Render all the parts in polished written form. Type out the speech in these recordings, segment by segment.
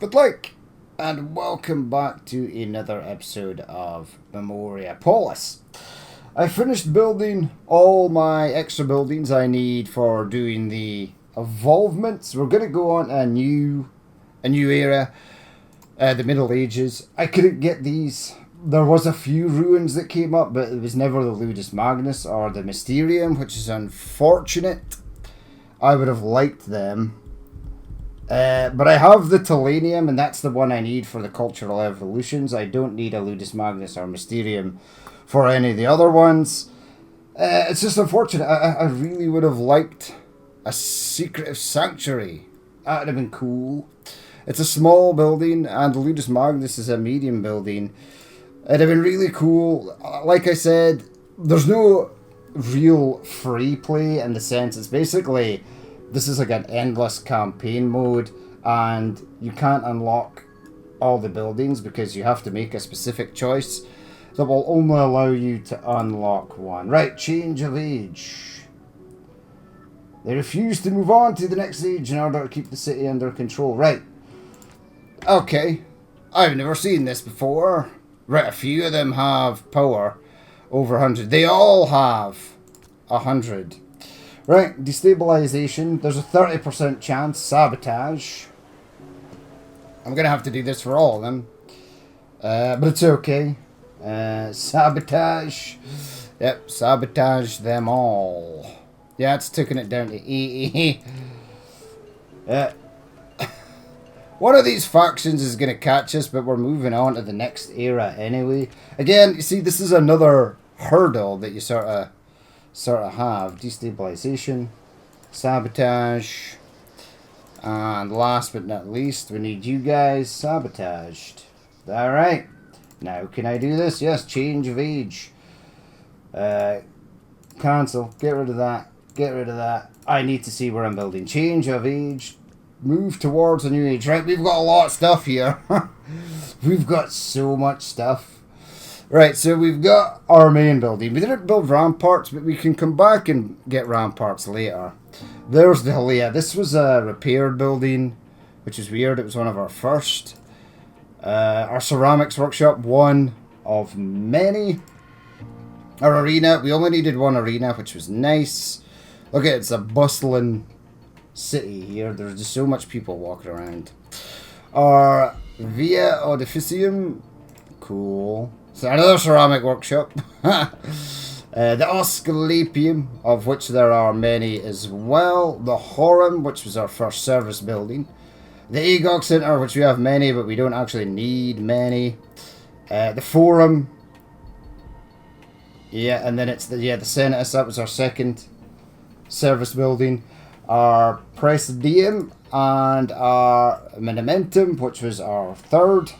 Good luck, and welcome back to another episode of MEMORIAPOLIS. I finished building all my extra buildings I need for doing the evolvements. We're going to go on a new era, the Middle Ages. I couldn't get these. There was a few ruins that came up, but it was never the Ludus Magnus or the Mysterium, which is unfortunate. I would have liked them. But I have the Telenium, and that's the one I need for the cultural evolutions. I don't need a Ludus Magnus or Mysterium for any of the other ones. It's just unfortunate. I really would have liked a Secretive Sanctuary. That would have been cool. It's a small building, and the Ludus Magnus is a medium building. It'd have been really cool. Like I said, there's no real free play in the sense it's basically... This is like an endless campaign mode, and you can't unlock all the buildings because you have to make a specific choice that will only allow you to unlock one. Right, change of age. They refuse to move on to the next age in order to keep the city under control. Right. Okay. I've never seen this before. Right, a few of them have power over 100. They all have 100. Right, destabilization. There's a 30% chance. Sabotage. I'm going to have to do this for all of them. But it's okay. Sabotage. Yep, sabotage them all. Yeah, it's taking it down to E. One of these factions is going to catch us, but we're moving on to the next era anyway. Again, you see, this is another hurdle that you sort of have. Destabilization, sabotage, and last but not least, we need you guys sabotaged. Alright, now can I do this? Yes, change of age. Cancel, get rid of that. I need to see where I'm building. Change of age, move towards a new age. Right, we've got a lot of stuff here. We've got so much stuff. Right, so we've got our main building. We didn't build ramparts, but we can come back and get ramparts later. There's the Halea. This was a repaired building, which is weird. It was one of our first. Our ceramics workshop, one of many. Our arena, we only needed one arena, which was nice. Look at it, it's a bustling city here. There's just so much people walking around. Our Via Audificium, cool. So another ceramic workshop. The Osculapium, of which there are many as well. The Horum, which was our first service building. The Agog Center, which we have many, but we don't actually need many. The Forum. Yeah, and then it's the Senatus, that was our second service building. Our Presidium and our Monumentum, which was our third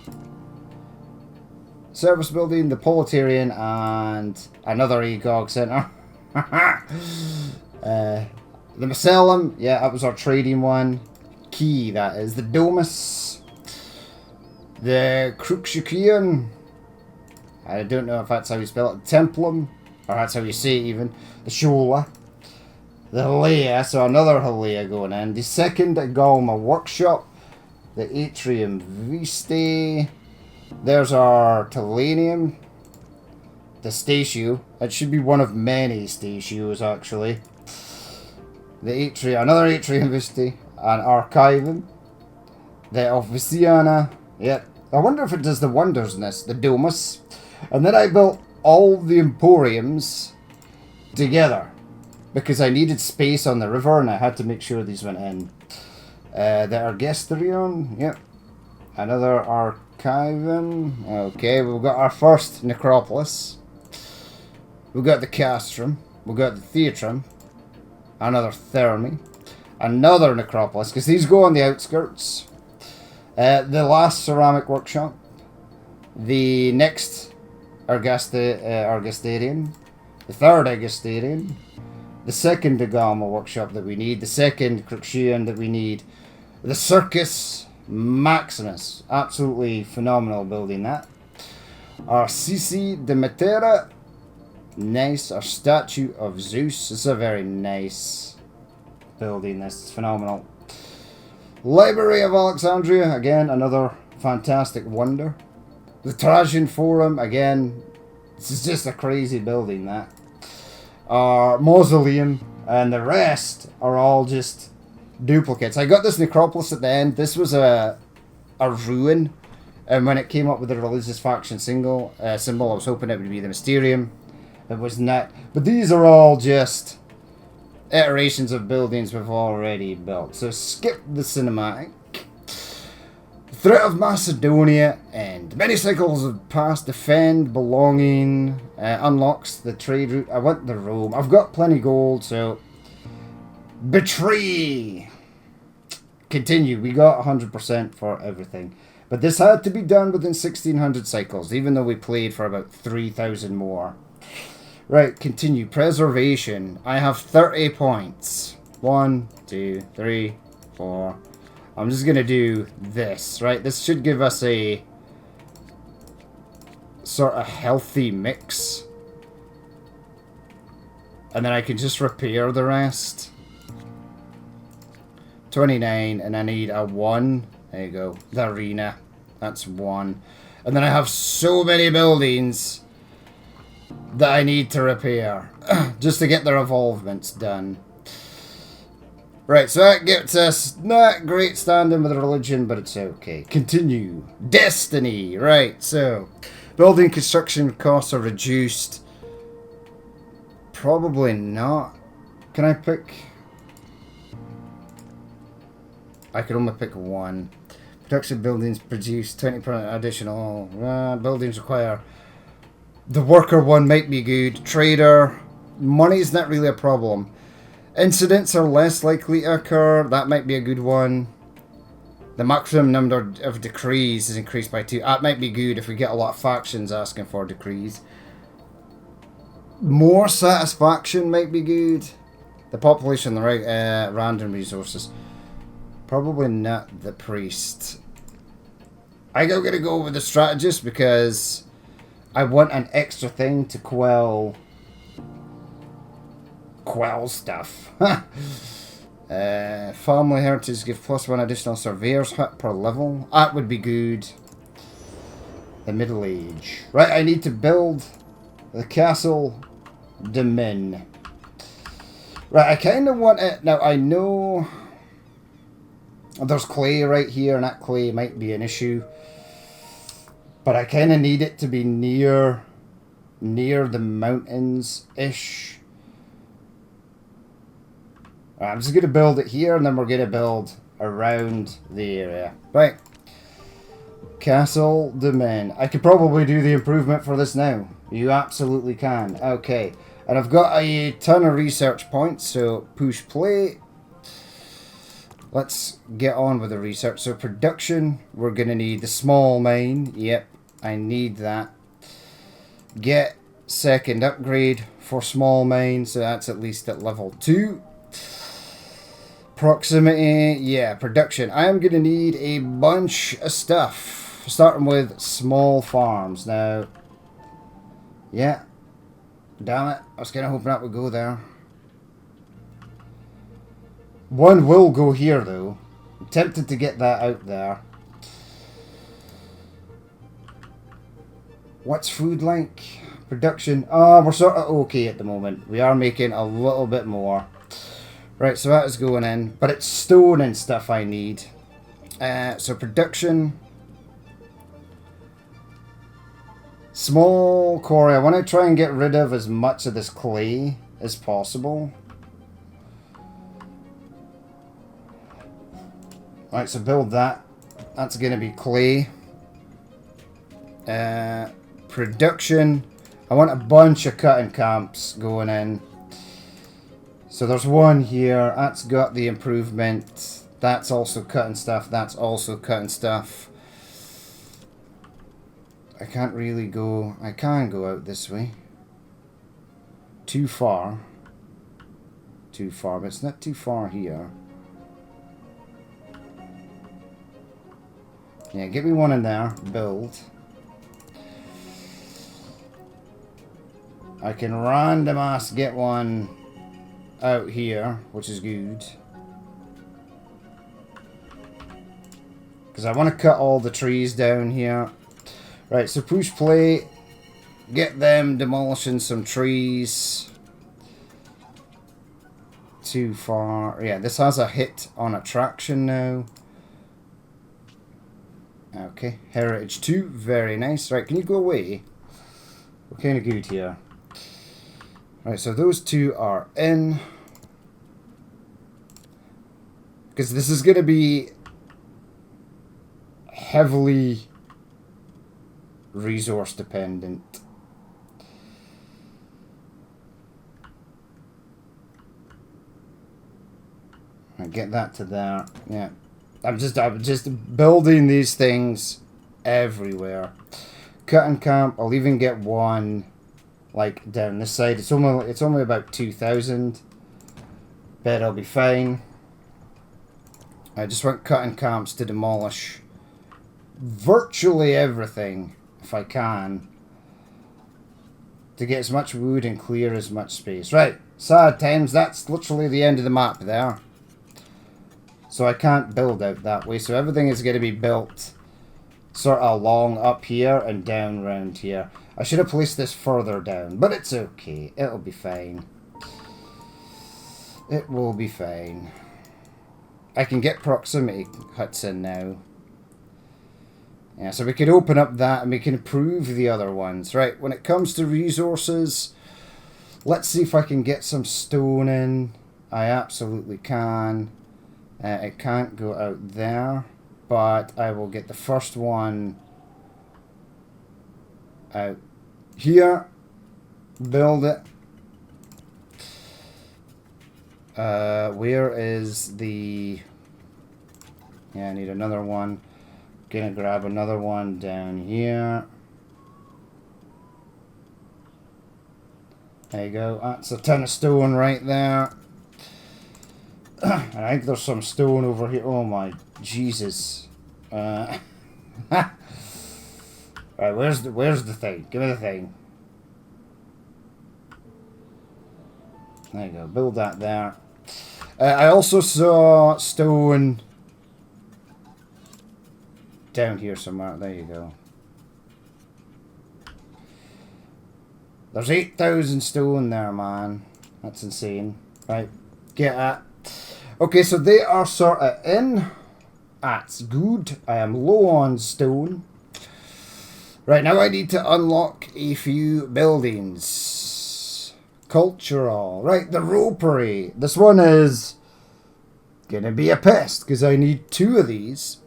service building, the Proletarian, and another Agog Center. The Macellum, yeah, that was our trading one. Key, that is. The Domus. The Cruxian. I don't know if that's how you spell it. Templum, or that's how you say it even. The Shola. The Halea, so another Halea going in. The second Galma Workshop. The Atrium Viste. There's our Telenium. The Statue. It should be one of many statues, actually. The Atrium, another Atrium Viste. An Archivum. The Officiana. Yep. I wonder if it does the wonders in this. The Domus. And then I built all the Emporiums together, because I needed space on the river and I had to make sure these went in. The Argesterion. Yep. Another Archivum. Okay, we've got our first Necropolis. We've got the Castrum. We've got the Theatrum. Another Thermi. Another Necropolis, because these go on the outskirts. The last Ceramic Workshop. The next Argesterion. The third Argesterion. The second Dagama Workshop that we need. The second Cruxian that we need. The Circus Maximus. Absolutely phenomenal building, that. Our Sisi de Matera. Nice. Our Statue of Zeus. This is a very nice building. This is phenomenal. Library of Alexandria, again, another fantastic wonder. The Trajan Forum, again, this is just a crazy building, that. Our mausoleum, and the rest are all just duplicates. I got this necropolis at the end. This was a ruin, and when it came up with the religious faction symbol, I was hoping it would be the Mysterium. It was not. But these are all just iterations of buildings we've already built. So skip the cinematic. Threat of Macedonia and many cycles of past. Defend, belonging, unlocks the trade route. I want the Rome. I've got plenty gold, so betray. Continue. We got 100% for everything, but this had to be done within 1600 cycles, even though we played for about 3,000 more. Right, continue. Preservation. I have 30 points. 1, 2, 3, 4. I'm just going to do this, right? This should give us a sort of healthy mix. And then I can just repair the rest. 29, and I need a 1. There you go. The arena. That's 1. And then I have so many buildings that I need to repair just to get their evolvements done. Right, so that gets us not great standing with religion, but it's okay. Continue. Destiny. Right, so building construction costs are reduced. Probably not. Can I pick? I can only pick 1. Production buildings produce 20% additional. Buildings require. The worker one might be good. Trader. Money's not really a problem. Incidents are less likely to occur. That might be a good one. The maximum number of decrees is increased by 2. That might be good if we get a lot of factions asking for decrees. More satisfaction might be good. The population, the right, random resources. Probably not the priest. I'm going to go with the strategist because I want an extra thing to quell stuff. Family heritage give +1 additional surveyor's hut per level. That would be good. The Middle Age. Right, I need to build the Castle de Min. Right, I kind of want it. Now, I know there's clay right here, and that clay might be an issue. But I kind of need it to be near the mountains-ish. I'm just going to build it here, and then we're going to build around the area. Right. Castle de Min. I could probably do the improvement for this now. You absolutely can. Okay. And I've got a ton of research points, so push play. Let's get on with the research. So production, we're going to need the small mine. Yep, I need that. Get second upgrade for small mine, so that's at least at level 2. Proximity, yeah, production. I am going to need a bunch of stuff. Starting with small farms. Now, yeah. Damn it. I was kind of hoping that would go there. One will go here, though. I'm tempted to get that out there. What's food like? Production. Oh, we're sort of okay at the moment. We are making a little bit more. Right, so that is going in. But it's stone and stuff I need. So production. Small quarry. I want to try and get rid of as much of this clay as possible. Right, so build that. That's going to be clay. Production. I want a bunch of cutting camps going in. So there's one here. That's got the improvement. That's also cutting stuff. That's also cutting stuff. I can't really go. I can go out this way. Too far. Too far, but it's not too far here. Yeah, give me one in there. Build. I can random ass get one out here, which is good. because I want to cut all the trees down here. Right, so push play. Get them demolishing some trees. Too far. Yeah, this has a hit on attraction now. Okay, Heritage 2, very nice. Right, can you go away? We're kind of good here. Right, so those two are in. Because this is going to be heavily resource dependent. Right, get that to there. Yeah. I'm just building these things everywhere. Cutting camp, I'll even get one like down this side. It's only about 2,000. Bet I'll be fine. I just want cutting camps to demolish virtually everything if I can, to get as much wood and clear as much space. Right, sad times. That's literally the end of the map there. So I can't build out that way. So everything is going to be built sort of along up here and down around here. I should have placed this further down, but it's okay. It'll be fine. It will be fine. I can get proximity huts in now. Yeah, so we can open up that and we can improve the other ones. Right, when it comes to resources, let's see if I can get some stone in. I absolutely can. It can't go out there, but I will get the first one out here. Build it. Where is the... Yeah, I need another one. Gonna grab another one down here. There you go. That's a ton of stone right there. I think there's some stone over here. Oh my Jesus. Right, where's the thing? Give me the thing. There you go. Build that there. I also saw stone down here somewhere. There you go. There's 8,000 stone there, man. That's insane. Right, get at. Okay, so they are sort of in. That's good. I am low on stone. Right, now I need to unlock a few buildings. Cultural. Right, the ropery. This one is gonna be a pest because I need 2 of these.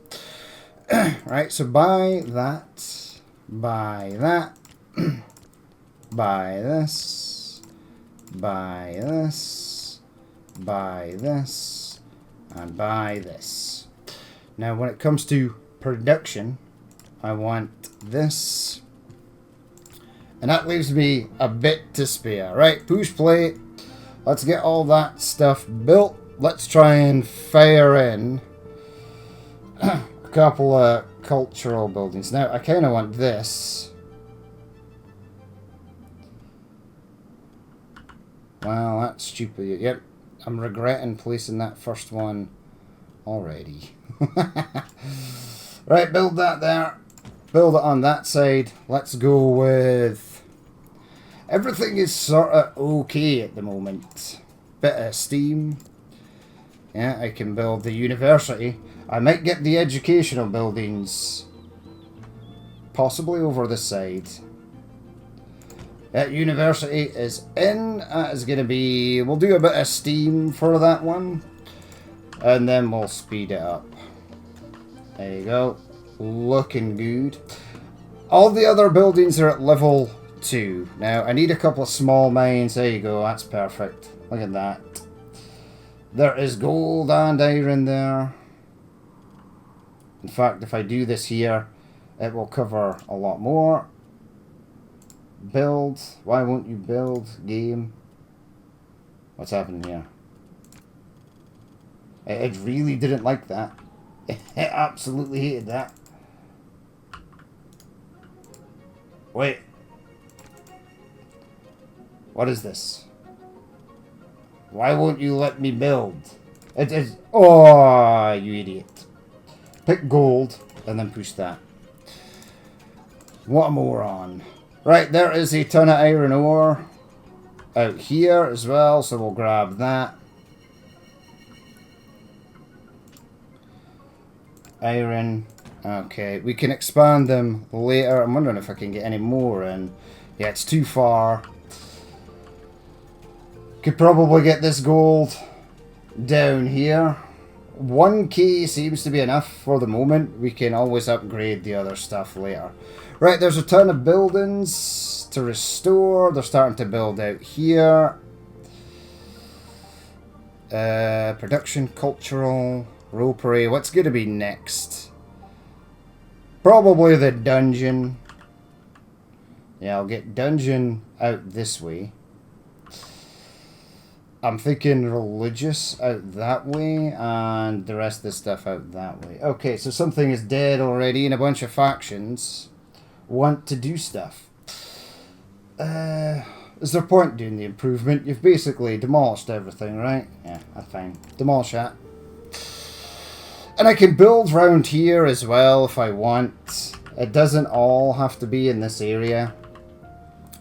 Right, so buy that. Buy that. Buy this. Buy this. Buy this. And buy this. Now, when it comes to production, I want this. And that leaves me a bit to spare. Right, push play. Let's get all that stuff built. Let's try and fire in a couple of cultural buildings. Now, I kind of want this. Well, that's stupid. Yep, I'm regretting placing that first one already. Right, build that there. Build it on that side. Let's go with... Everything is sort of okay at the moment. Bit of steam. Yeah, I can build the university. I might get the educational buildings possibly over this side. That university is in. That is going to be... We'll do a bit of steam for that one. And then we'll speed it up. There you go. Looking good. All the other buildings are at level 2. Now, I need a couple of small mines. There you go. That's perfect. Look at that. There is gold and iron there. In fact, if I do this here, it will cover a lot more. Build. Why won't you build? Game. What's happening here? It really didn't like that. It absolutely hated that. Wait. What is this? Why won't you let me build? It is... Oh, you idiot. Pick gold and then push that. What am I on? Right, there is a ton of iron ore out here as well, so we'll grab that. Iron. Okay, we can expand them later. I'm wondering if I can get any more in. Yeah, it's too far. Could probably get this gold down here. 1k seems to be enough for the moment. We can always upgrade the other stuff later. Right, there's a ton of buildings to restore. They're starting to build out here. Production, cultural, ropery. What's going to be next? Probably the dungeon. Yeah, I'll get dungeon out this way. I'm thinking religious out that way, and the rest of the stuff out that way. Okay, so something is dead already, and a bunch of factions want to do stuff. Is there a point doing the improvement? You've basically demolished everything, right? Yeah, that's fine. Demolish that. And I can build round here as well if I want. It doesn't all have to be in this area.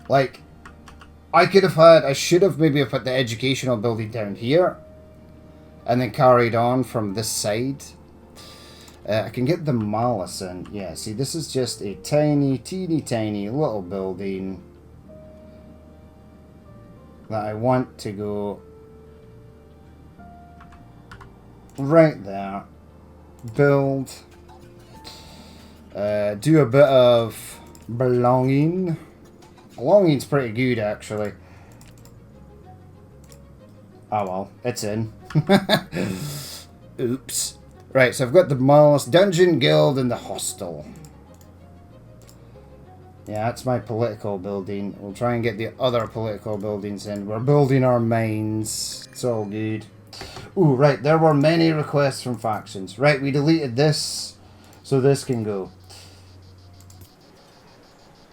Like, I could have had, I should have maybe put the educational building down here. And then carried on from this side. I can get the malice in. Yeah, see, this is just a tiny, teeny tiny little building that I want to go right there. Build. Do a bit of belonging. Belonging's pretty good, actually. Oh well, it's in. Oops. Right, so I've got the Malice, Dungeon, Guild, and the Hostel. Yeah, that's my political building. We'll try and get the other political buildings in. We're building our mines. It's all good. Ooh, right, there were many requests from factions. Right, we deleted this, so this can go.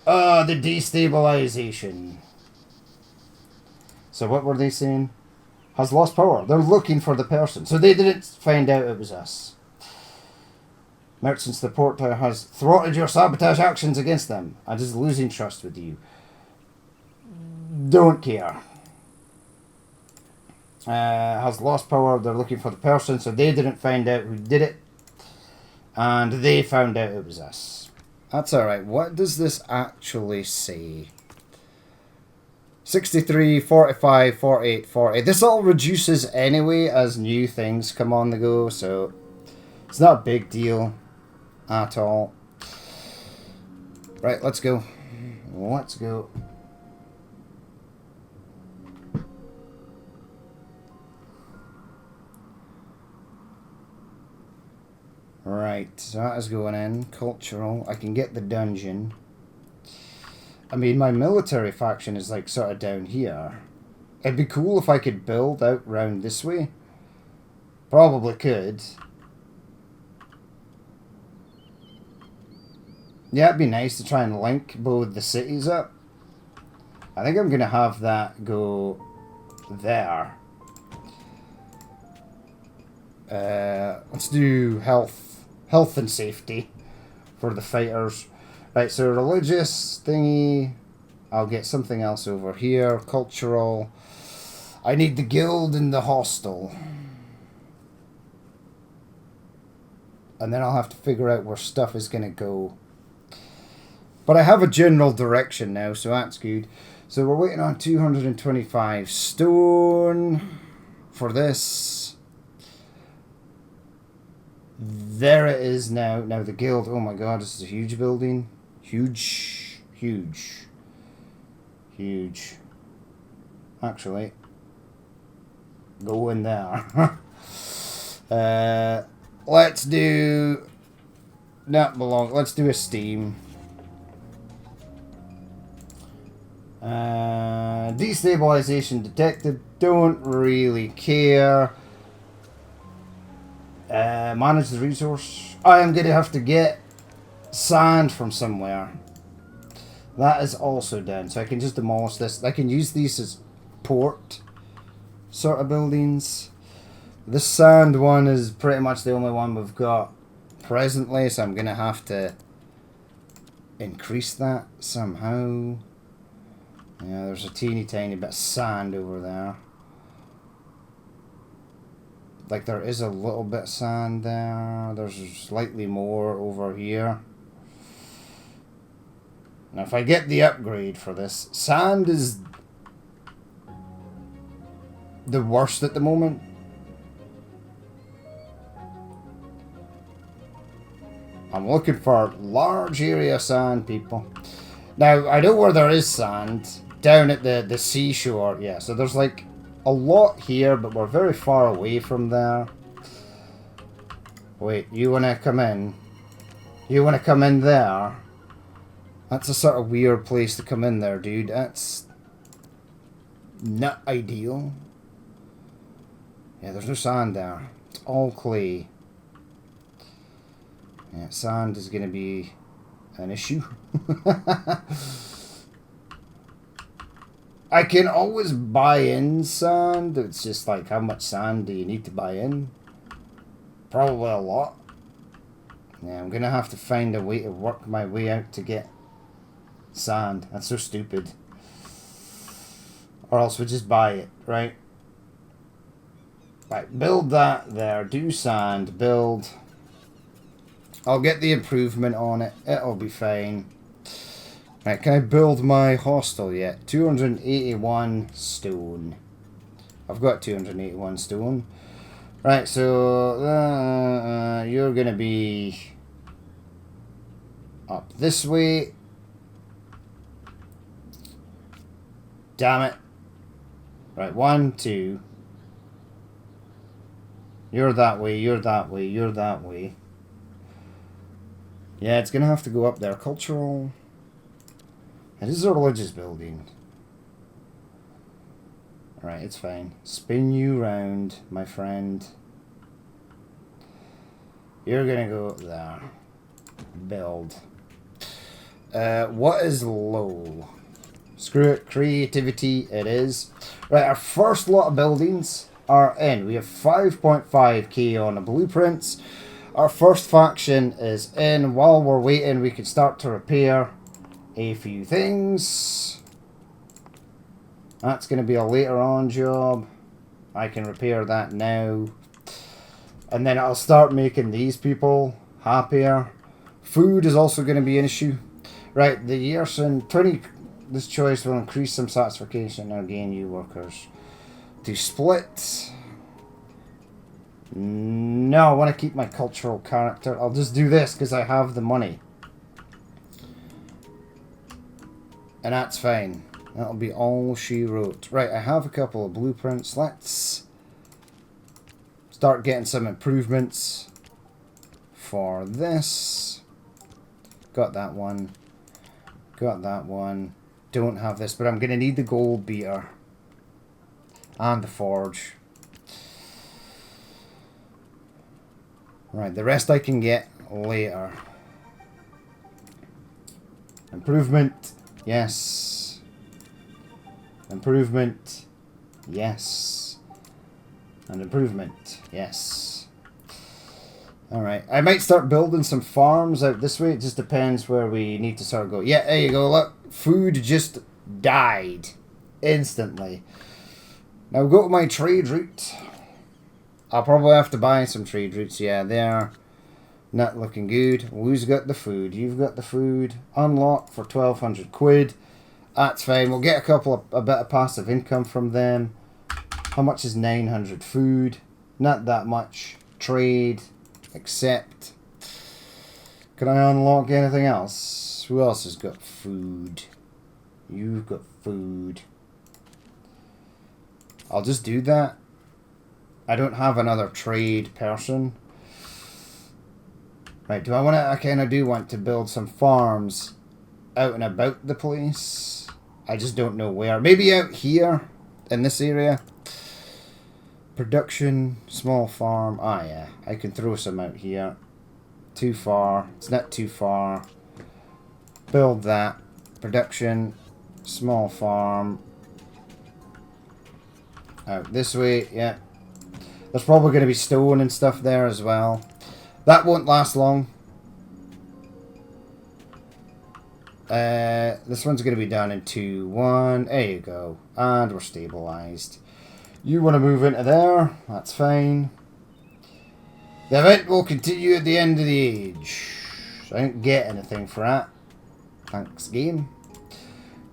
The destabilization. So what were they saying? Has lost power. They're looking for the person. So they didn't find out it was us. Merchants, the port has thwarted your sabotage actions against them and is losing trust with you. Don't care. Has lost power. They're looking for the person. So they didn't find out who did it. And they found out it was us. That's alright. What does this actually say? 63, 45, 48, 40. This all reduces anyway as new things come on the go, so it's not a big deal at all. Right, let's go. Let's go. Right, so that is going in. Cultural. I can get the dungeon. I mean, my military faction is like sort of down here. It'd be cool if I could build out round this way. Probably could. Yeah, it'd be nice to try and link both the cities up. I think I'm going to have that go there. Let's do health and safety for the fighters. Right, so religious thingy. I'll get something else over here. Cultural. I need the guild and the hostel. And then I'll have to figure out where stuff is going to go. But I have a general direction now, so that's good. So we're waiting on 225 stone for this. There it is now. Now the guild. Oh my god, this is a huge building. Huge. Huge. Huge. Actually, go in there. Let's do... Not belong. Let's do a steam. Destabilization detected. Don't really care. Manage the resource. I am going to have to get sand from somewhere. That is also done. So I can just demolish this. I can use these as port sort of buildings. The sand one is pretty much the only one we've got. presently, so I'm going to have to increase that somehow. Yeah, there's a teeny tiny bit of sand over there. Like, there is a little bit of sand there. There's slightly more over here. Now, if I get the upgrade for this, sand is the worst at the moment. I'm looking for large area sand, people. Now, I know where there is sand. Down at the seashore. Yeah, so there's like a lot here, but we're very far away from there. Wait, you want to come in? You want to come in there? That's a sort of weird place to come in there, dude. That's not ideal. Yeah, there's no sand there. It's all clay. Yeah, sand is going to be an issue. I can always buy in sand. It's just like, how much sand do you need to buy in? Probably a lot. Yeah, I'm going to have to find a way to work my way out to get sand. That's so stupid. Or else we just buy it, right? Right, build that there. Do sand. Build. I'll get the improvement on it. It'll be fine. Right, can I build my hostel yet? 281 stone. I've got 281 stone. Right, so you're going to be up this way. Damn it. Right, 1, 2. You're that way, you're that way, you're that way. Yeah, it's going to have to go up there. Cultural. It is a religious building. Right, it's fine. Spin you round, my friend. You're going to go there. Build. What is low? Screw it. Creativity, it is. Right, our first lot of buildings are in. We have 5.5k on the blueprints. Our first faction is in. While we're waiting, we can start to repair a few things. That's going to be a later on job. I can repair that now. And then I'll start making these people happier. Food is also going to be an issue. Right, the Yerson 20. This choice will increase some satisfaction and gain new workers. To split. No, I want to keep my cultural character. I'll just do this because I have the money. And that's fine. That'll be all she wrote. Right, I have a couple of blueprints. Let's start getting some improvements for this. Got that one. Got that one. Don't have this, but I'm going to need the gold beater. And the forge. Right, the rest I can get later. Improvement. Yes. Improvement. Yes. And improvement. Yes. Alright, I might start building some farms out this way. It just depends where we need to start to go. Yeah, there you go. Look, food just died instantly. Now go to my trade route. I'll probably have to buy some trade routes. Yeah, they're not looking good. Who's got the food? You've got the food. Unlock for 1,200 quid. That's fine. We'll get a bit of passive income from them. How much is 900 food? Not that much. Trade. Accept. Can I unlock anything else? Who else has got food? You've got food. I'll just do that. I don't have another trade person. Right, do I want to... I kind of do want to build some farms out and about the place. I just don't know where. Maybe out here in this area. Production, small farm. Ah, yeah. I can throw some out here. Too far. It's not too far. Build that. Production, small farm. Out this way, yeah. There's probably going to be stone and stuff there as well. That won't last long. This one's going to be done in 2, 1. There you go. And we're stabilized. You want to move into there. That's fine. The event will continue at the end of the age. So I didn't get anything for that. Thanks, game.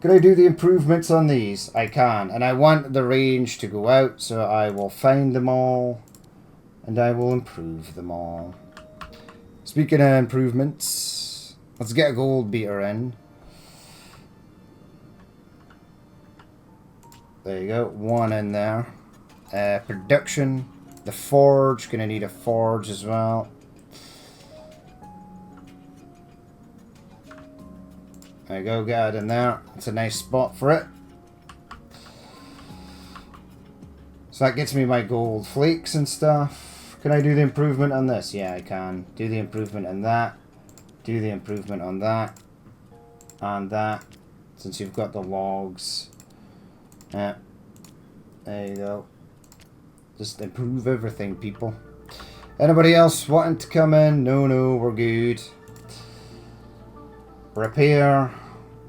Can I do the improvements on these? I can. And I want the range to go out, so I will find them all. And I will improve them all. Speaking of improvements, let's get a gold beater in. There you go. One in there. Production. The forge. Gonna need a forge as well. There you go. Get it in there. It's a nice spot for it. So that gets me my gold flakes and stuff. Can I do the improvement on this? Yeah, I can. Do the improvement on that. Do the improvement on that. And that. Since you've got the logs. Yeah. There you go. Just improve everything, people. Anybody else wanting to come in? No, we're good. Repair.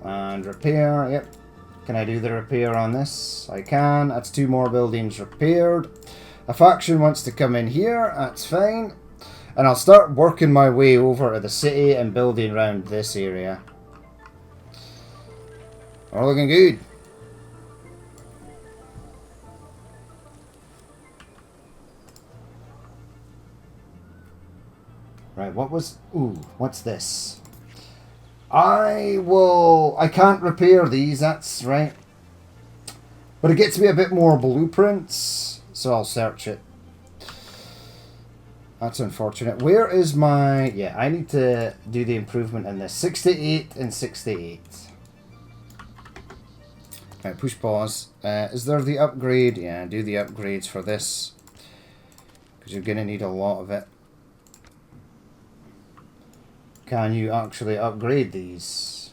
And repair. Yep. Can I do the repair on this? I can. That's 2 more buildings repaired. A faction wants to come in here. That's fine. And I'll start working my way over to the city and building around this area. We're looking good. Right, what was... Ooh, what's this? I can't repair these, that's right. But it gets me a bit more blueprints, so I'll search it. That's unfortunate. Where is my... Yeah, I need to do the improvement in this. 68 and 68. Right, push pause. Is there the upgrade? Yeah, do the upgrades for this. Because you're going to need a lot of it. Can you actually upgrade these?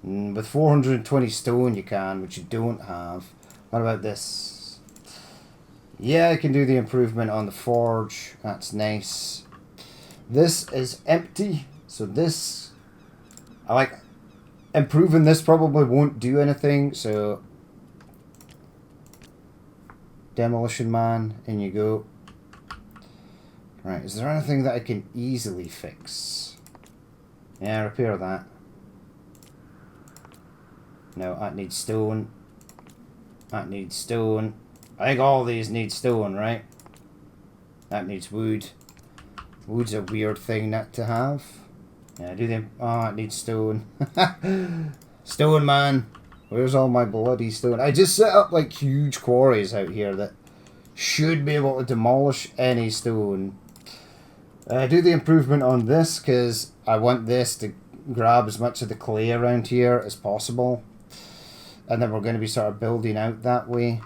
With 420 stone you can, which you don't have. What about this? Yeah, I can do the improvement on the forge. That's nice. This is empty. So this... I like... Improving this probably won't do anything, so... Demolition man, in you go. Right, is there anything that I can easily fix? Yeah, repair that. No, that needs stone. That needs stone. I think all these need stone, right? That needs wood. Wood's a weird thing not to have. Yeah, do them. Oh, it needs stone. Stone, man. Where's all my bloody stone? I just set up like huge quarries out here that should be able to demolish any stone. Do the improvement on this because I want this to grab as much of the clay around here as possible. And then we're going to be sort of building out that way.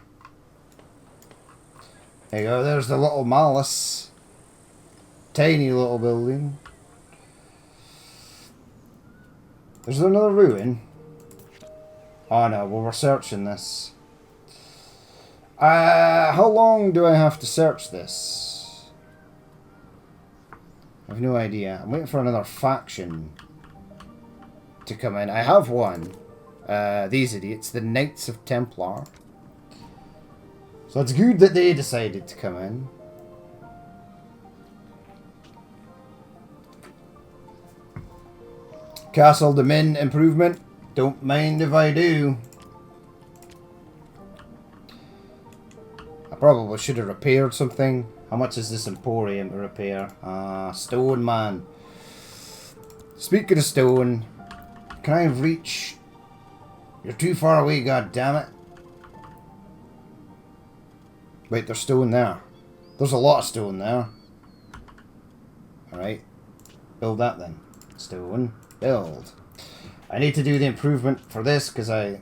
There you go, there's the little malice. Tiny little building. Is there another ruin? Oh no, well we're searching this. How long do I have to search this? I have no idea. I'm waiting for another faction to come in. I have one. These idiots, the Knights of Templar. So it's good that they decided to come in. Castle Domin improvement. Don't mind if I do. I probably should have repaired something. How much is this Emporium to repair? Stone, man. Speaking of stone, can I reach... You're too far away, god damn it. Wait, there's stone there. There's a lot of stone there. Alright. Build that then. Stone. Build. I need to do the improvement for this because I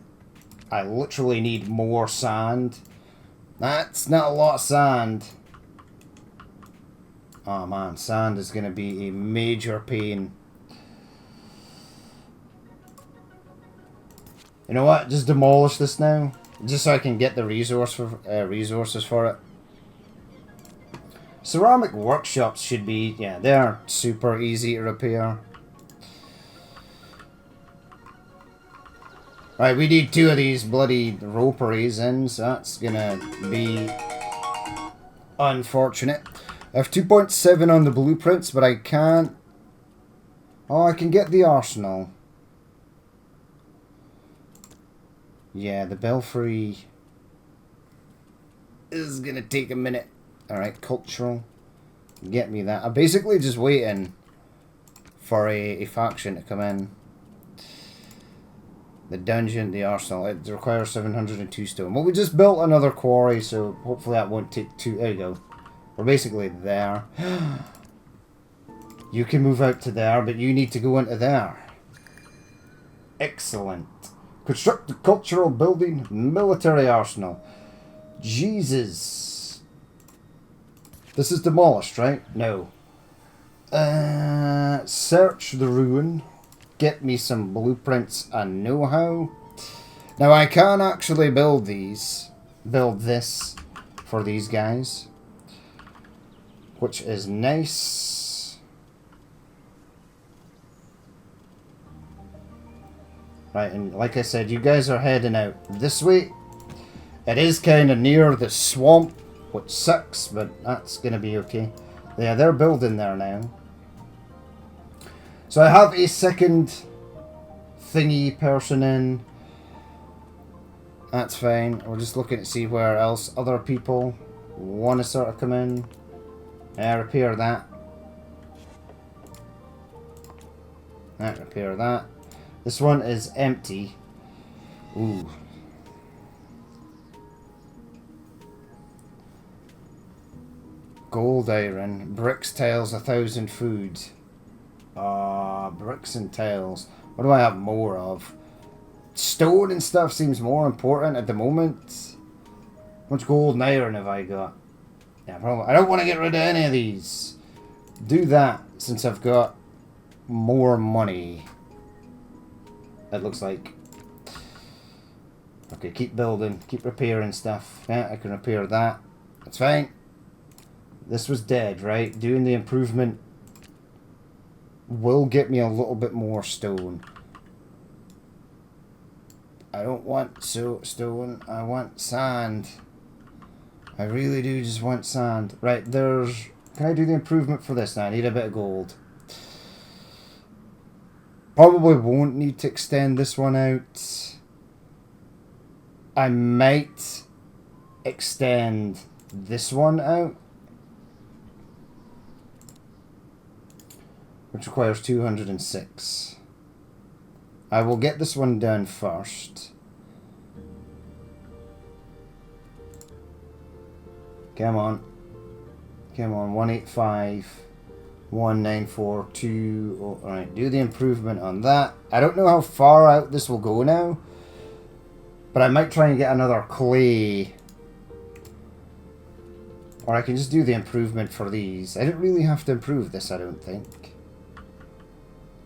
literally need more sand. That's not a lot of sand. Oh man, sand is going to be a major pain. You know what? Just demolish this now. Just so I can get the resources for it. Ceramic workshops should be, yeah, they're super easy to repair. Right, we need 2 of these bloody roperies in, so that's gonna be unfortunate. I have 2.7 on the blueprints, but I can't... Oh, I can get the arsenal. Yeah, the belfry is gonna take a minute. Alright, cultural. Get me that. I'm basically just waiting for a faction to come in. The dungeon, the arsenal. It requires 702 stone. Well, we just built another quarry, so hopefully that won't take too... There you go. We're basically there. You can move out to there, but you need to go into there. Excellent. Construct a cultural building, military arsenal. Jesus. This is demolished, right? No. Search the ruin. Get me some blueprints and know-how. Now I can actually build these. Build this for these guys. Which is nice. Right, and like I said, you guys are heading out this way. It is kind of near the swamp, which sucks, but that's going to be okay. Yeah, they're building there now. So I have a second thingy person in. That's fine. We're just looking to see where else other people want to sort of come in. Repair that. Repair that. This one is empty. Ooh. Gold, iron, bricks, tiles, 1,000 food. Bricks and tiles. What do I have more of? Stone and stuff seems more important at the moment. How much gold and iron have I got? Yeah, probably. I don't want to get rid of any of these. Do that since I've got more money. It looks like. Okay, keep building, keep repairing stuff. Yeah, I can repair that. That's fine. This was dead, right? Doing the improvement will get me a little bit more stone. I don't want stone, I want sand. I really do just want sand. Right, there's... Can I do the improvement for this now? I need a bit of gold. Probably won't need to extend this one out. I might extend this one out. Which requires 206. I will get this one done first. Come on. Come on, 185. 1942. Oh, alright, do the improvement on that. I don't know how far out this will go now. But I might try and get another clay. Or I can just do the improvement for these. I don't really have to improve this, I don't think.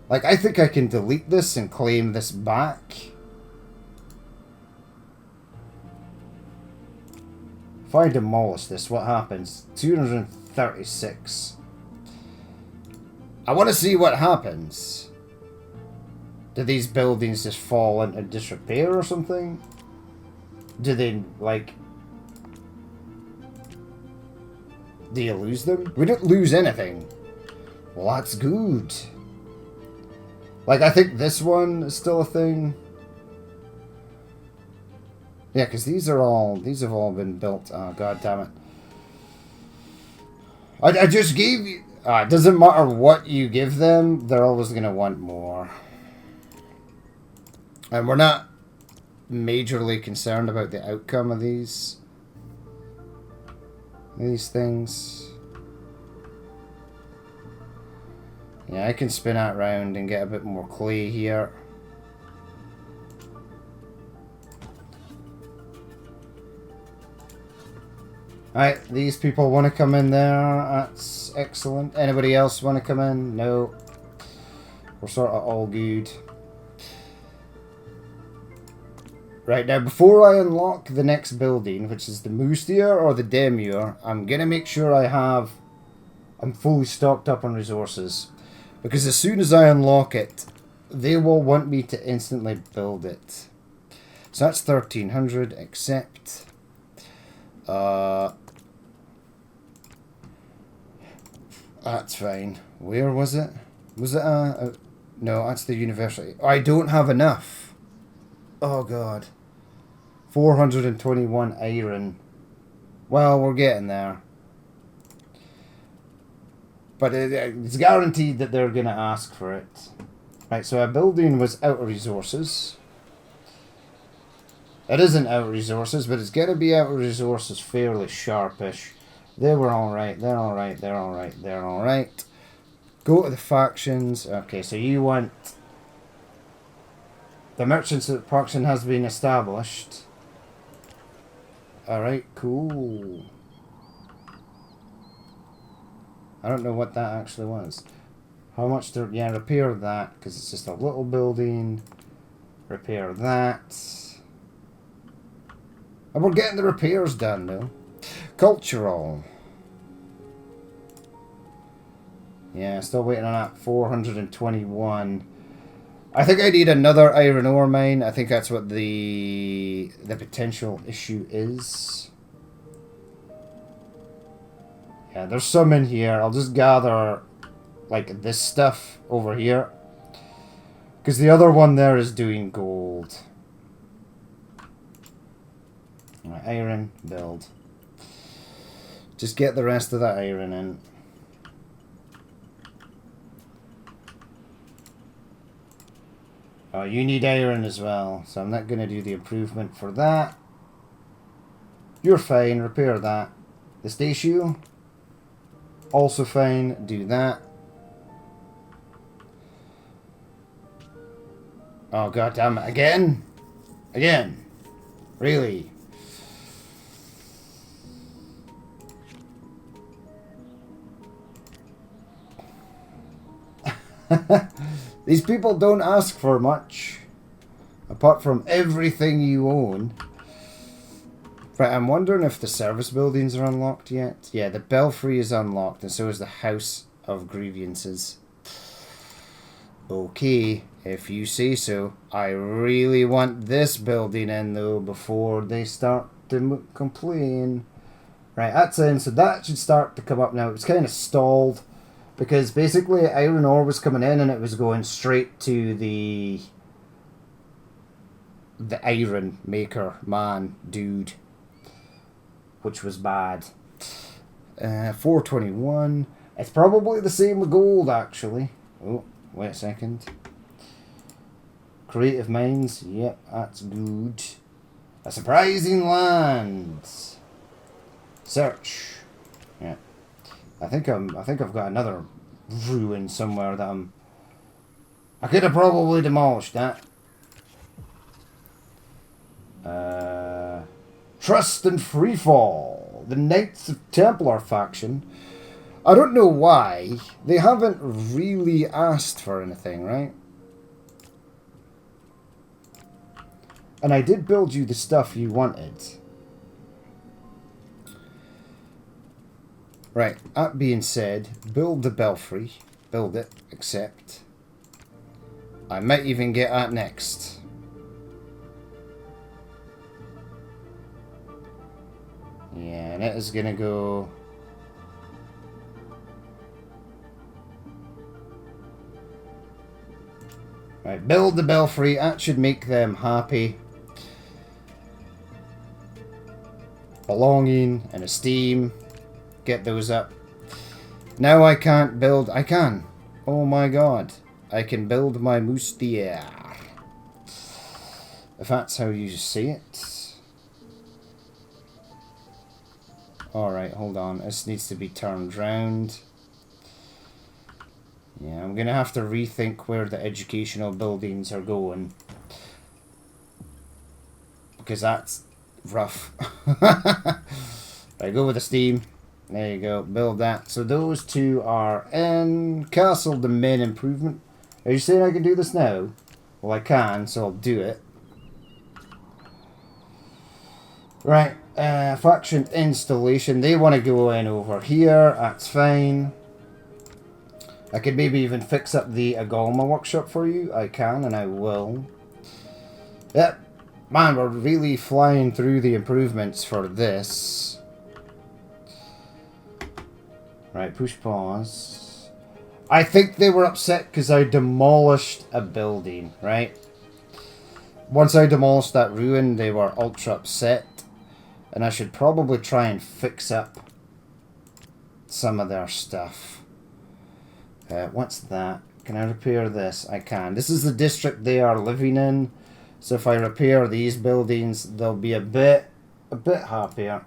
Like, I think I can delete this and claim this back. If I demolish this, what happens? 236. I want to see what happens. Do these buildings just fall into disrepair or something? Do they, like... Do you lose them? We don't lose anything. Well, that's good. Like, I think this one is still a thing. Yeah, because these have all been built. Oh, god damn it. I just gave you... it doesn't matter what you give them, they're always going to want more. And we're not majorly concerned about the outcome of these things. Yeah, I can spin that round and get a bit more clay here. Alright, these people want to come in there. That's excellent. Anybody else want to come in? No. We're sort of all good. Right, now before I unlock the next building, which is the Moose Deer or the Demure, I'm going to make sure I have I'm fully stocked up on resources. Because as soon as I unlock it, they will want me to instantly build it. So that's 1300, accept. That's fine. Where was it? Was it no, that's the university. I don't have enough. Oh god. 421 iron. Well, we're getting there. But it's guaranteed that they're going to ask for it. Right, so our building was out of resources. It isn't out of resources, but it's going to be out of resources fairly sharpish. They were alright, they're alright, they're alright, they're alright. Go to the factions. Okay, so you want... The merchants faction has been established. Alright, cool. I don't know what that actually was. How much to... Yeah, repair that, because it's just a little building. Repair that. And we're getting the repairs done, though. Cultural. Yeah, still waiting on that. 421. I think I need another iron ore mine. I think that's what the potential issue is. Yeah, there's some in here. I'll just gather, like, this stuff over here. Because the other one there is doing gold. Right, iron, build. Just get the rest of that iron in. Oh, you need iron as well, so I'm not going to do the improvement for that. You're fine, repair that. The statue, also fine, do that. Oh, god damn it, again? Again? Really? These people don't ask for much. Apart from everything you own. Right, I'm wondering if the service buildings are unlocked yet. Yeah, the belfry is unlocked, and so is the House of Grievances. Okay, if you say so. I really want this building in, though, before they start to complain. Right, that's in, so that should start to come up now. It's kind of stalled. Because basically iron ore was coming in and it was going straight to the iron maker man dude, which was bad. 421. It's probably the same with gold, actually. Oh, wait a second. Creative Minds. Yep, that's good. A surprising land. Search. Yeah. I think I've got another ruin somewhere that I could have probably demolished that. Trust and Freefall. The Knights of Templar faction. I don't know why. They haven't really asked for anything, right? And I did build you the stuff you wanted. Right, that being said, build the belfry. Build it, accept. I might even get that next. Yeah, and it is gonna go... Right, build the belfry. That should make them happy. Belonging and esteem. Get those up. Now I can't build... I can. Oh my god. I can build my moustier. If that's how you say it. Alright, hold on. This needs to be turned round. Yeah, I'm going to have to rethink where the educational buildings are going. Because that's rough. Right, go with the steam. There you go, build that. So those two are in. Castle Domain Improvement. Are you saying I can do this now? Well, I can, so I'll do it. Right, faction installation. They want to go in over here. That's fine. I could maybe even fix up the Agalma workshop for you. I can and I will. Yep. Man, we're really flying through the improvements for this. Right, push pause. I think they were upset because I demolished a building, right? Once I demolished that ruin, they were ultra upset. And I should probably try and fix up some of their stuff. What's that? Can I repair this? I can. This is the district they are living in. So if I repair these buildings, they'll be a bit happier.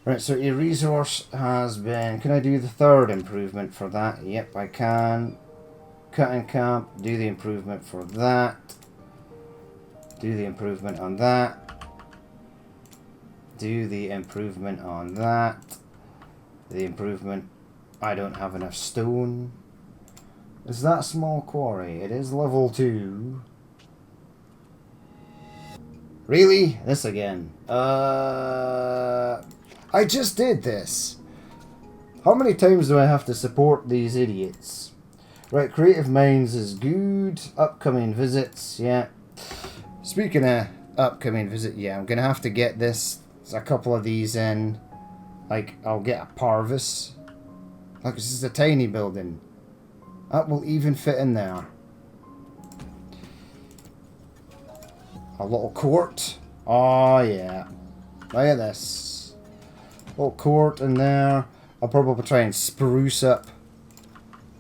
Right, so a resource has been... Can I do the third improvement for that? Yep, I can. Cut and camp. Do the improvement for that. Do the improvement on that. Do the improvement on that. The improvement... I don't have enough stone. Is that a small quarry? It is level 2. Really? This again. I just did this. How many times do I have to support these idiots? Right, Creative Minds is good. Upcoming visits, yeah. Speaking of upcoming visit, yeah, I'm going to have to get this. A couple of these in. Like, I'll get a Parvis. Look, this is a tiny building. That will even fit in there. A little court. Oh, yeah. Look at this. Little court in there. I'll probably try and spruce up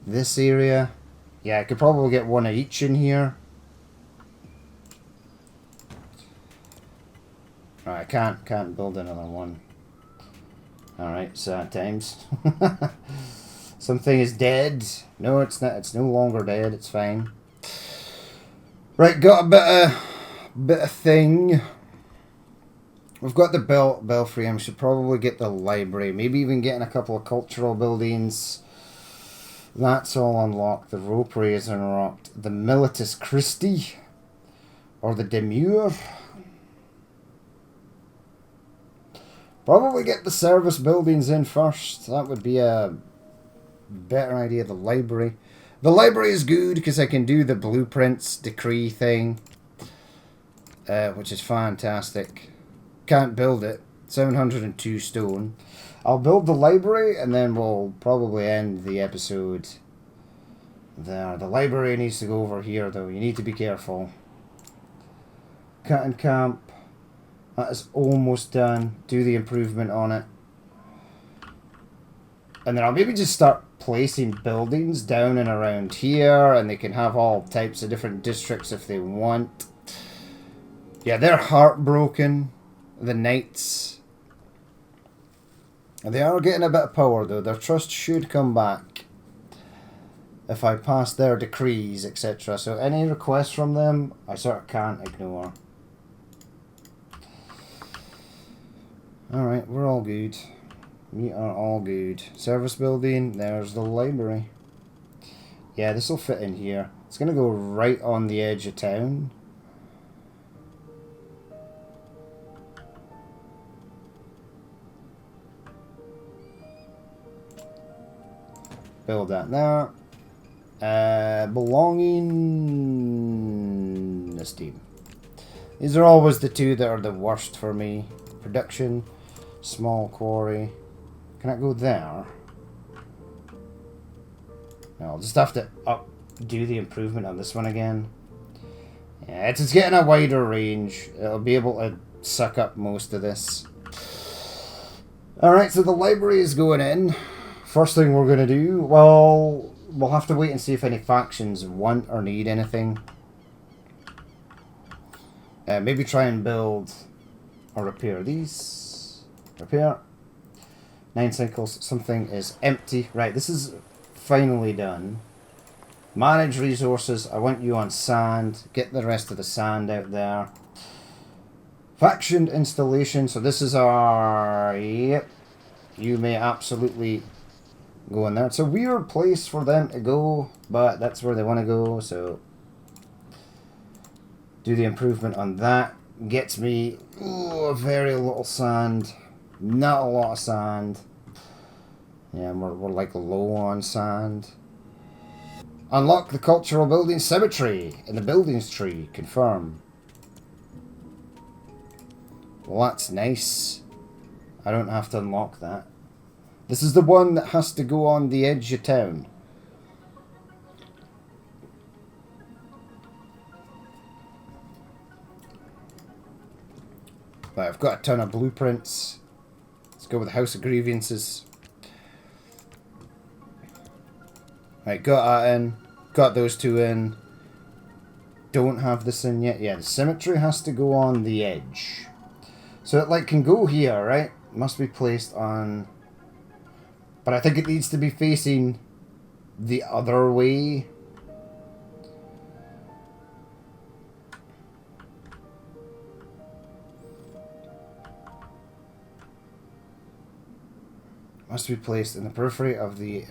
this area. Yeah, I could probably get one of each in here. Right, I can't build another one. Alright, sad times. Something is dead. No, it's not. It's no longer dead. It's fine. Right, got a bit of thing. We've got the belfry. I should probably get the library. Maybe even getting a couple of cultural buildings. That's all unlocked. The ropery is unlocked. The Militus Christi. Or the Demure. Probably get the service buildings in first. That would be a better idea. The library. The library is good because I can do the blueprints decree thing. Which is fantastic. Can't build it. 702 stone. I'll build the library and then we'll probably end the episode there. The library needs to go over here though. You need to be careful. Cut and camp. That is almost done. Do the improvement on it. And then I'll maybe just start placing buildings down and around here. And they can have all types of different districts if they want. Yeah, they're heartbroken. The knights. And they are getting a bit of power though. Their trust should come back. If I pass their decrees, etc. So any requests from them, I sort of can't ignore. Alright, we're all good. We are all good. Service building, there's the library. Yeah, this will fit in here. It's going to go right on the edge of town. Build that there. Belonging... esteem. These are always the two that are the worst for me. Production. Small quarry. Can I go there? No, I'll just have to do the improvement on this one again. Yeah, it's getting a wider range. It'll be able to suck up most of this. Alright, so the library is going in. First thing we're going to do, well, we'll have to wait and see if any factions want or need anything. Maybe try and build or repair these. Repair. 9 cycles. Something is empty. Right, this is finally done. Manage resources. I want you on sand. Get the rest of the sand out there. Faction installation. So this is our... Yep. You may absolutely go in there. It's a weird place for them to go, but that's where they want to go, so... Do the improvement on that. Gets me very little sand. Not a lot of sand. Yeah, we're like low on sand. Unlock the cultural building cemetery in the buildings tree. Confirm. Well, that's nice. I don't have to unlock that. This is the one that has to go on the edge of town. Right, I've got a ton of blueprints. Let's go with House of Grievances. Right, got that in. Got those two in. Don't have this in yet. Yeah, the cemetery has to go on the edge. So it like can go here, right? Must be placed on... But I think it needs to be facing the other way. Must be placed in the periphery of the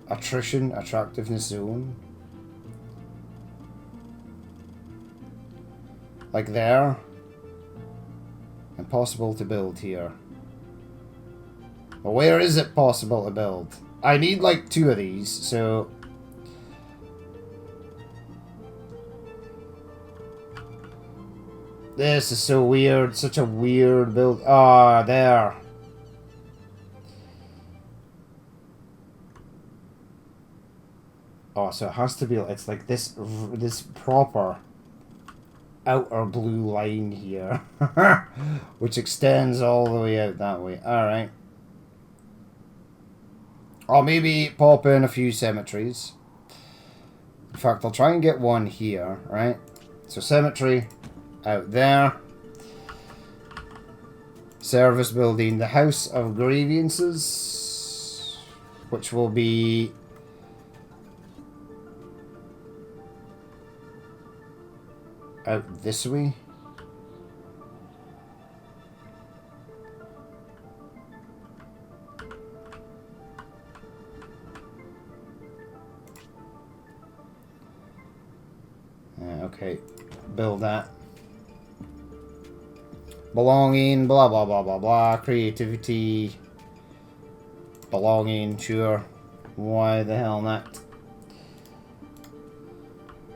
attractiveness zone. Like there. Impossible to build here. But where is it possible to build? I need like 2 of these, so... This is so weird. Such a weird build. Ah, there. Oh, so it has to be... It's like this proper outer blue line here. Which extends all the way out that way. Alright. I'll maybe pop in a few cemeteries. In fact, I'll try and get one here, right? So cemetery out there. Service building, the House of Grievances, which will be out this way. Okay, build that. Belonging, blah blah blah blah blah. Creativity. Belonging, sure. Why the hell not?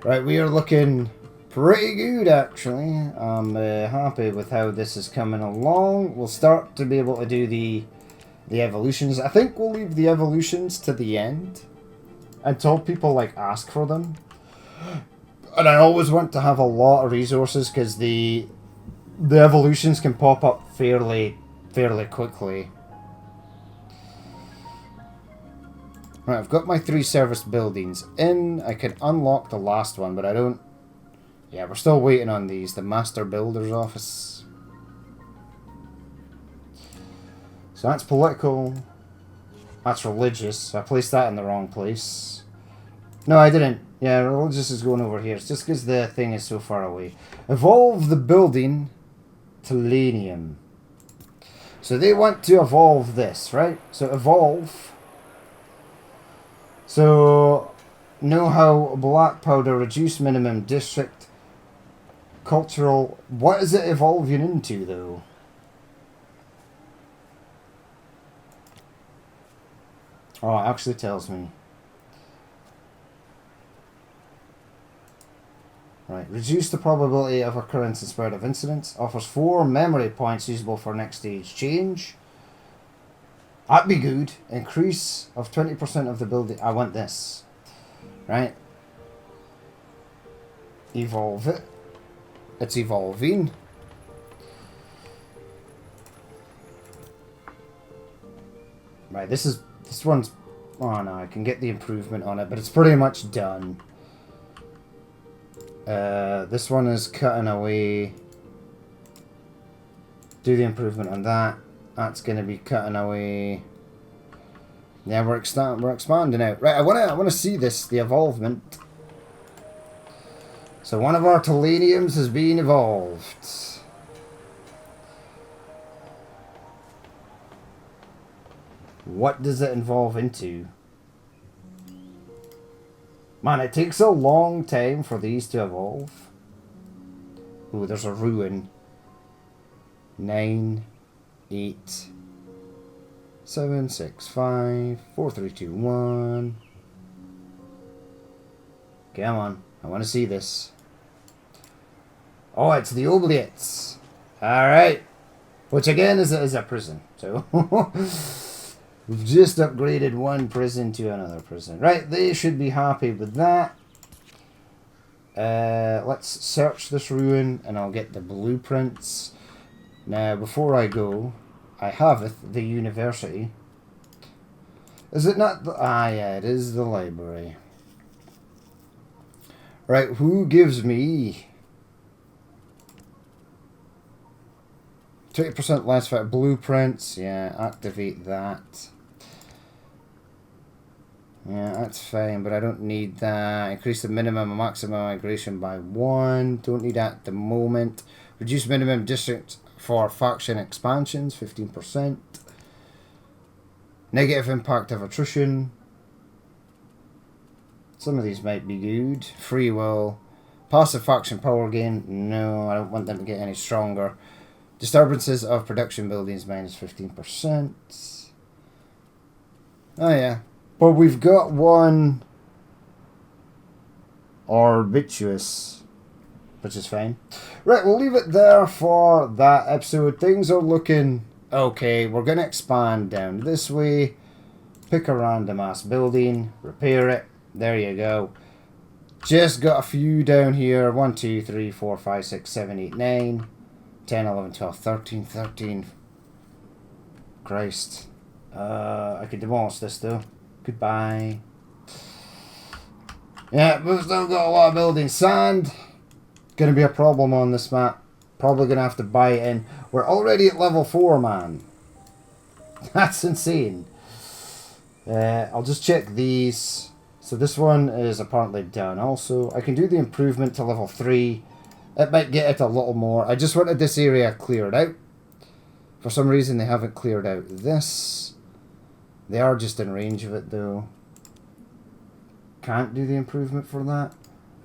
Right, we are looking pretty good actually. I'm happy with how this is coming along. We'll start to be able to do the evolutions. I think we'll leave the evolutions to the end until people like ask for them. And I always want to have a lot of resources because the evolutions can pop up fairly quickly. Right, I've got my 3 service buildings in. I can unlock the last one, but I don't... Yeah, we're still waiting on these. The Master Builder's Office. So that's political. That's religious. I placed that in the wrong place. No, I didn't. Yeah, religious is going over here. It's just because the thing is so far away. Evolve the building to Lanium. So they want to evolve this, right? So evolve. So know how black powder reduce minimum district cultural. What is it evolving into though? Oh, it actually tells me. Right, reduce the probability of occurrence and spread of incidents. Offers 4 memory points usable for next stage change. That'd be good. Increase of 20% of the building. I want this. Right. Evolve it. It's evolving. Right, this one's... Oh no, I can get the improvement on it, but it's pretty much done. This one is cutting away. Do the improvement on that. That's going to be cutting away. Yeah, we're expanding out. Right, I wanna see this, the evolvement. So one of our Teleniums is being evolved. What does it evolve into? Man, it takes a long time for these to evolve. Ooh, there's a ruin. 9, 8. 7, 6, 5, 4, 3, 2, 1. Come on, I want to see this. Oh, it's the Oubliettes. Alright. Which again is a prison. So we've just upgraded one prison to another prison. Right, they should be happy with that. Let's search this ruin and I'll get the blueprints. Now, before I go, I have the university. Is it not the... Ah, yeah, it is the library. Right, who gives me 20% less for blueprints? Yeah, activate that. Yeah, that's fine, but I don't need that. Increase the minimum and maximum migration by 1. Don't need that at the moment. Reduce minimum district for faction expansions, 15%. Negative impact of attrition. Some of these might be good. Free will. Passive faction power gain. No, I don't want them to get any stronger. Disturbances of production buildings, minus 15%. Oh yeah. But we've got one Orbituous, which is fine. Right, we'll leave it there for that episode. Things are looking okay. We're going to expand down this way. Pick a random ass building. Repair it. There you go. Just got a few down here. 1, 2, 3, 4, 5, 6, 7, 8, 9, 10, 11, 12, 13, 13. Christ. I could demolish this though. Goodbye. Yeah, we've still got a lot of building. Sand. Gonna be a problem on this map. Probably gonna have to buy it in. We're already at level 4, man. That's insane. I'll just check these. So this one is apparently done also. I can do the improvement to level 3. It might get it a little more. I just wanted this area cleared out. For some reason they haven't cleared out this. They are just in range of it though. Can't do the improvement for that.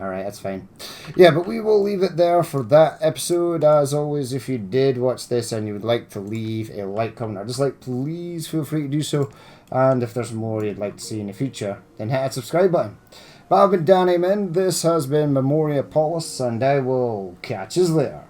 Alright, that's fine. Yeah, but we will leave it there for that episode. As always, if you did watch this and you would like to leave a like, comment, or dislike, please feel free to do so. And if there's more you'd like to see in the future, then hit that subscribe button. But I've been Danny Min, this has been Memoriapolis, and I will catch you later.